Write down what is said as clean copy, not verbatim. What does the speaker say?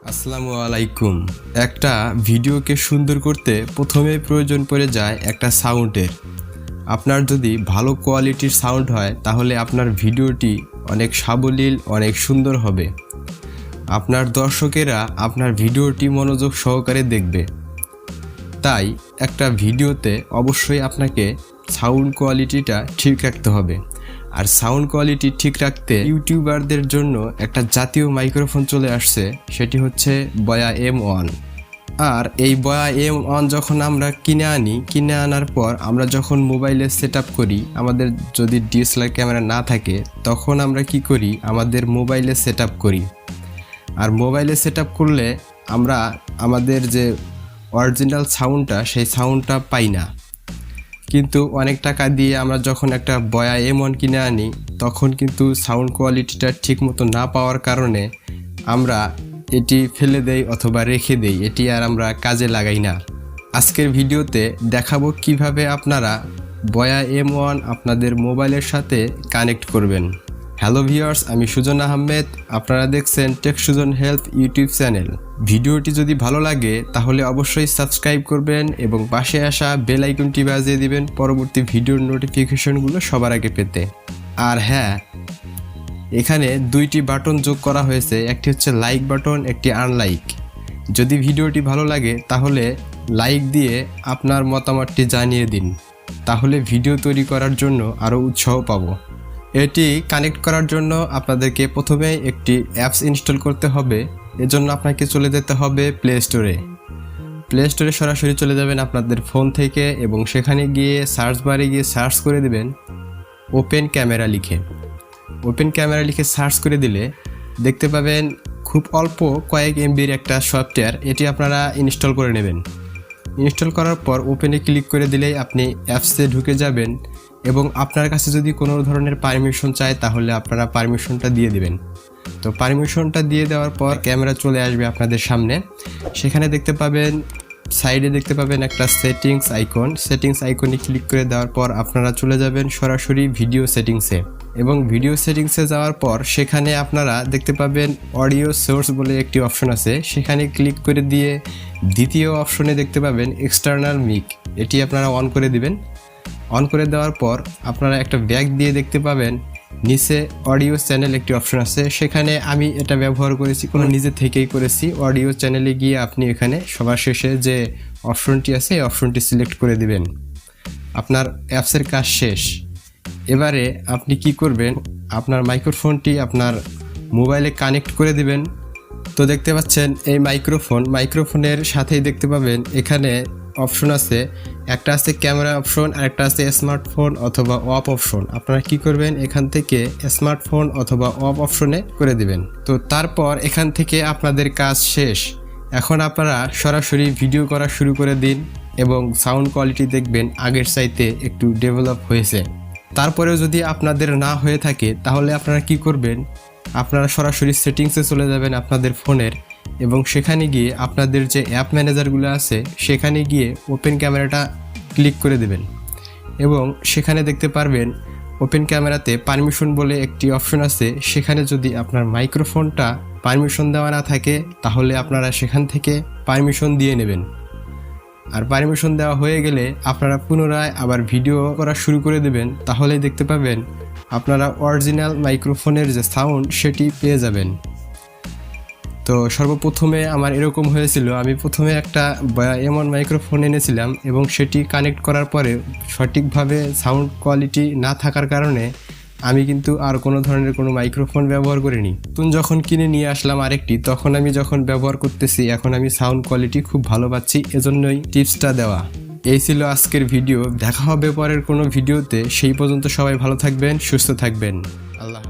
আসসালামু আলাইকুম। একটা ভিডিওকে সুন্দর করতে প্রথমে প্রয়োজন পড়ে যায় একটা সাউন্ডের। আপনার যদি ভালো কোয়ালিটির সাউন্ড হয় তাহলে আপনার ভিডিওটি অনেক সাবলীল, অনেক সুন্দর হবে। আপনার দর্শকেরা আপনার ভিডিওটি মনোযোগ সহকারে দেখবে। তাই একটা ভিডিওতে অবশ্যই আপনাকে সাউন্ড কোয়ালিটিটা ঠিক রাখতে হবে। আর সাউন্ড কোয়ালিটি ঠিক রাখতে ইউটিউবারদের জন্য একটা জাতীয় মাইক্রোফোন চলে আসছে, সেটি হচ্ছে বয়া M1। আর এই বয়া M1 যখন আমরা কিনে আনার পর আমরা যখন মোবাইলে সেট আপ করি, আমাদের যদি DSLR ক্যামেরা না থাকে তখন আমরা কি করি, আমাদের মোবাইলে সেট আপ করি। আর মোবাইলে সেট আপ করলে আমরা আমাদের যে অরিজিনাল সাউন্ডটা, সেই সাউন্ডটা পাই না। কিন্তু অনেক টাকা দিয়ে আমরা যখন একটা বয়া M1 কিনে আনি তখন কিন্তু সাউন্ড কোয়ালিটিটা ঠিক মতো না পাওয়ার কারণে আমরা এটি ফেলে দেই অথবা রেখে দেই, এটি আর আমরা কাজে লাগাই না। আজকের ভিডিওতে দেখাবো কিভাবে আপনারা বয়া M1 আপনাদের মোবাইলের সাথে কানেক্ট করবেন। হ্যালো ভিউয়ার্স, আমি সুজন আহমেদ, আপনারা দেখছেন tech Sujan help YouTube channel. ভিডিওটি যদি ভালো লাগে তাহলে অবশ্যই সাবস্ক্রাইব করবেন এবং পাশে আসা বেল আইকনটি বাজিয়ে দিবেন পরবর্তী ভিডিওর নোটিফিকেশনগুলো সবার আগে পেতে। আর হ্যাঁ, এখানে দুইটি বাটন যোগ করা হয়েছে, একটি হচ্ছে লাইক বাটন, একটি আনলাইক। যদি ভিডিওটি ভালো লাগে তাহলে লাইক দিয়ে আপনার মতামতটি জানিয়ে দিন, তাহলে ভিডিও তৈরি করার জন্য আরও উৎসাহ পাবো। এটি কানেক্ট করার জন্য আপনাদেরকে প্রথমে একটি অ্যাপস ইনস্টল করতে হবে। এজন্য আপনাকে চলে যেতে হবে প্লে স্টোরে সরাসরি চলে যাবেন আপনাদের ফোন থেকে এবং সেখানে গিয়ে সার্চ বারে গিয়ে সার্চ করে দেবেন ওপেন ক্যামেরা লিখে সার্চ করে দিলে দেখতে পাবেন খুব অল্প কয়েক এমবির একটা সফটওয়্যার, এটি আপনারা ইনস্টল করে নেবেন। ইনস্টল করার পর ওপেনে ক্লিক করে দিলেই আপনি অ্যাপসে ঢুকে যাবেন এবং আপনার কাছে যদি কোনো ধরনের পারমিশন চায় তাহলে আপনারা পারমিশনটা দিয়ে দিবেন। তো পারমিশনটা দিয়ে দেওয়ার পর ক্যামেরা চলে আসবে আপনাদের সামনে। সেখানে দেখতে পাবেন সাইডে একটা সেটিংস আইকনে ক্লিক করে দেওয়ার পর আপনারা চলে যাবেন সরাসরি ভিডিও সেটিংসে। এবং ভিডিও সেটিংসে যাওয়ার পর সেখানে আপনারা দেখতে পাবেন অডিও সোর্স বলে একটি অপশন আছে, সেখানে ক্লিক করে দিয়ে দ্বিতীয় অপশনে দেখতে পাবেন এক্সটার্নাল মিক, এটি আপনারা অন করে দিবেন। অন করে দেওয়ার পর আপনারা একটা ব্যাক দিয়ে দেখতে পাবেন নিচে অডিও চ্যানেল একটি অপশন আছে, সেখানে আমি এটা ব্যবহার করেছি, কোনো নিজে থেকেই করেছি। অডিও চ্যানেলে গিয়ে আপনি এখানে সবার শেষে যে অপশনটি আছে এই অপশনটি সিলেক্ট করে দিবেন। আপনার অ্যাপসের কাজ শেষ। এবারে আপনি কি করবেন, আপনার মাইক্রোফোনটি আপনার মোবাইলে কানেক্ট করে দিবেন। তো দেখতে পাচ্ছেন এই মাইক্রোফোনের সাথেই দেখতে পাবেন এখানে অপশন আছে, একটা আছে ক্যামেরা অপশন আর একটা আছে স্মার্টফোন অথবা অফ অপশন। আপনারা কি করবেন, এখান থেকে স্মার্টফোন অথবা অফ অপশনে করে দিবেন। তো তারপর এখান থেকে আপনাদের কাজ শেষ। এখন আপনারা সরাসরি ভিডিও করা শুরু করে দিন এবং সাউন্ড কোয়ালিটি দেখবেন আগের চাইতে একটু ডেভেলপ হয়েছে। তারপরেও যদি আপনাদের না হয়ে থাকে তাহলে আপনারা কি করবেন, আপনারা সরাসরি সেটিংসে চলে যাবেন আপনাদের ফোনের এবং সেখানে গিয়ে আপনাদের যে অ্যাপ ম্যানেজারগুলো আছে সেখানে গিয়ে ওপেন ক্যামেরাটা ক্লিক করে দেবেন এবং সেখানে দেখতে পারবেন ওপেন ক্যামেরাতে পারমিশন বলে একটি অপশন আছে। সেখানে যদি আপনার মাইক্রোফোনটা পারমিশন দেওয়া না থাকে তাহলে আপনারা সেখান থেকে পারমিশন দিয়ে নেবেন। আর পারমিশন দেওয়া হয়ে গেলে আপনারা পুনরায় আবার ভিডিও করা শুরু করে দেবেন, তাহলে দেখতে পাবেন আপনারা অরিজিনাল মাইক্রোফোনের যে সাউন্ড সেটি পেয়ে যাবেন। তো সর্বপ্রথমে আমার এরকম হয়েছিল, আমি প্রথমে একটা বয়া M1 মাইক্রোফোন এনেছিলাম এবং সেটি কানেক্ট করার পরে সঠিকভাবে সাউন্ড কোয়ালিটি না থাকার কারণে আমি কিন্তু আর কোনো ধরনের কোনো মাইক্রোফোন ব্যবহার করিনি। যখন কিনে নিয়ে আসলাম আরেকটি, তখন আমি যখন ব্যবহার করতেছি এখন আমি সাউন্ড কোয়ালিটি খুব ভালো পাচ্ছি, এজন্যই টিপসটা দেওয়া। এই ছিল আজকের ভিডিও, দেখা হবে পরের কোনো ভিডিওতে। সেই পর্যন্ত সবাই ভালো থাকবেন, সুস্থ থাকবেন। আল্লাহ।